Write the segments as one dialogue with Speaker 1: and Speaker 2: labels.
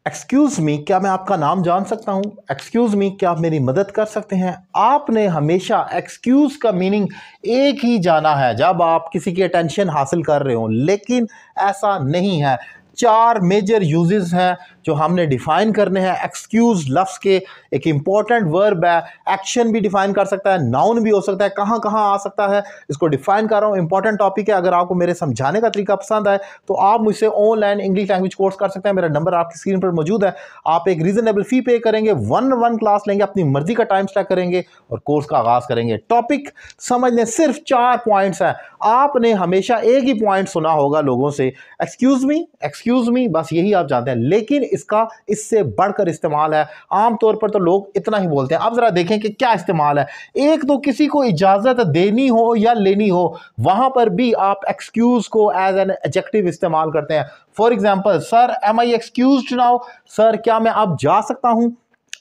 Speaker 1: Excuse me, क्या मैं आपका नाम जान सकता हूं? एक्सक्यूज मी, क्या आप मेरी मदद कर सकते हैं? आपने हमेशा एक्सक्यूज का मीनिंग एक ही जाना है जब आप किसी की अटेंशन हासिल कर रहे हो, लेकिन ऐसा नहीं है। चार मेजर यूजेस हैं जो हमने डिफाइन करने हैं एक्सक्यूज लफ्ज़ के। एक इंपॉर्टेंट वर्ब है, एक्शन भी डिफाइन कर सकता है, नाउन भी हो सकता है, कहाँ कहाँ आ सकता है इसको डिफाइन कर रहा हूँ। इंपॉर्टेंट टॉपिक है। अगर आपको मेरे समझाने का तरीका पसंद आए तो आप मुझसे ऑनलाइन इंग्लिश लैंग्वेज कोर्स कर सकते हैं। मेरा नंबर आपकी स्क्रीन पर मौजूद है। आप एक रीजनेबल फी पे करेंगे, वन क्लास लेंगे, अपनी मर्जी का टाइम स्टैक करेंगे और कोर्स का आगाज करेंगे। टॉपिक समझ लें, सिर्फ 4 पॉइंट्स हैं। आपने हमेशा एक ही पॉइंट सुना होगा लोगों से, एक्सक्यूज मी, बस यही आप जानते हैं, लेकिन इसका इससे बढ़कर इस्तेमाल है। आमतौर पर तो लोग इतना ही बोलते हैं। अब जरा देखें कि क्या इस्तेमाल है। एक तो किसी को इजाजत देनी हो या लेनी हो, वहां पर भी आप एक्सक्यूज को एज एन एडजेक्टिव इस्तेमाल करते हैं। For example, sir am I excused now, sir क्या मैं अब जा सकता हूं?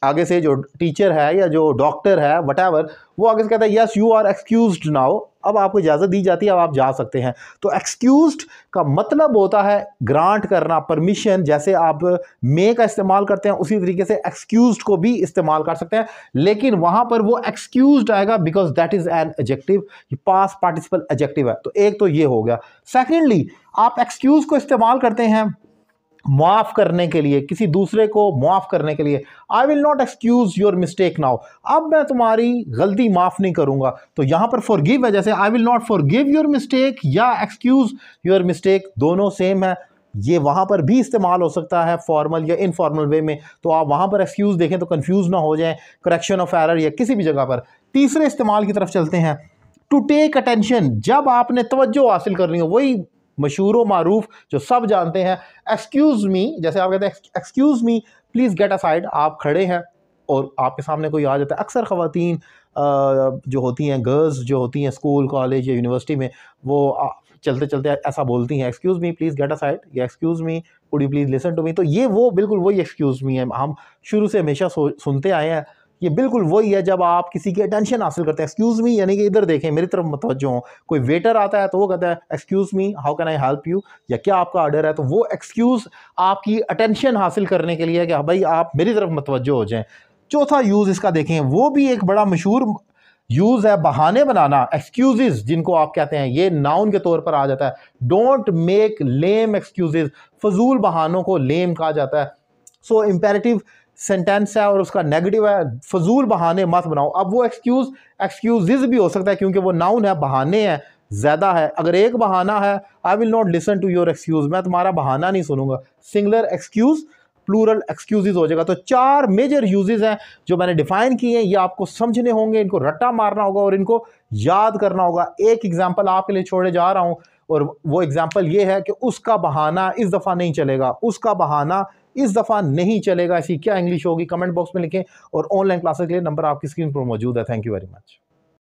Speaker 1: आगे से जो टीचर है या जो डॉक्टर है वटएवर, वो आगे से कहता है yes you are excused now, अब आपको इजाजत दी जाती है, अब आप जा सकते हैं। तो एक्सक्यूज्ड का मतलब होता है ग्रांट करना, परमिशन। जैसे आप मे का इस्तेमाल करते हैं उसी तरीके से एक्सक्यूज्ड को भी इस्तेमाल कर सकते हैं, लेकिन वहां पर वो एक्सक्यूज्ड आएगा because that is an adjective, past participle adjective है। तो एक तो ये हो गया। सेकेंडली, आप एक्सक्यूज को इस्तेमाल करते हैं माफ करने के लिए, किसी दूसरे को माफ करने के लिए। आई will not excuse your mistake now, अब मैं तुम्हारी गलती माफ नहीं करूंगा। तो यहां पर फॉरगिव है, जैसे आई will not forgive your mistake या एक्सक्यूज योर मिस्टेक, दोनों सेम है। ये वहां पर भी इस्तेमाल हो सकता है फॉर्मल या इनफॉर्मल वे में। तो आप वहां पर एक्सक्यूज देखें तो कंफ्यूज ना हो जाएं, करेक्शन ऑफ एरर या किसी भी जगह पर। तीसरे इस्तेमाल की तरफ चलते हैं, टू टेक अटेंशन, जब आपने तवज्जो हासिल करनी हो, वही मशहूर व मारूफ जो सब जानते हैं। एक्सक्यूज मी, जैसे आप कहते हैं excuse me please get aside, आप खड़े हैं और आपके सामने कोई आ जाता है। अक्सर ख़वातीन जो होती हैं, गर्ल्स जो होती हैं स्कूल कॉलेज या यूनिवर्सिटी में, वो चलते चलते ऐसा बोलती हैं excuse me please get aside या excuse me could you please listen to me. तो ये वो बिल्कुल वही एक्सक्यूज़ मी है, हम शुरू से हमेशा सुनते आए हैं। ये बिल्कुल वही है जब आप किसी की अटेंशन हासिल करते हैं। एक्सक्यूज़ मी यानी कि इधर देखें, मेरी तरफ मतवज्जो हो। कोई वेटर आता है तो वो कहता है excuse me how can I help you, या क्या आपका ऑर्डर है। तो वो एक्सक्यूज़ आपकी अटेंशन हासिल करने के लिए कि हाँ भाई आप मेरी तरफ मतवज्जो हो जाएं। चौथा यूज़ इसका देखें, वो भी एक बड़ा मशहूर यूज़ है, बहाने बनाना। एक्सक्यूजेज जिनको आप कहते हैं, ये नाउन के तौर पर आ जाता है। डोंट मेक लेम एक्सक्यूजेज, फजूल बहानों को लेम कहा जाता है। सो इम्पेरेटिव सेंटेंस है और उसका नेगेटिव है, फजूल बहाने मत बनाओ। अब वो एक्सक्यूजेज भी हो सकता है क्योंकि वो नाउन है, बहाने हैं ज्यादा है। अगर एक बहाना है, I will not listen to your excuse, मैं तुम्हारा बहाना नहीं सुनूंगा। सिंगुलर एक्सक्यूज, प्लूरल एक्सक्यूजेज हो जाएगा। तो 4 मेजर यूजेस हैं जो मैंने डिफाइन किए हैं, ये आपको समझने होंगे, इनको रट्टा मारना होगा और इनको याद करना होगा। एक एग्जाम्पल आपके लिए छोड़े जा रहा हूं और वो एग्जाम्पल ये है कि उसका बहाना इस दफा नहीं चलेगा, उसका बहाना इस दफा नहीं चलेगा। ऐसी क्या इंग्लिश होगी, कमेंट बॉक्स में लिखें। और ऑनलाइन क्लासेस के लिए नंबर आपकी स्क्रीन पर मौजूद है। Thank you very much.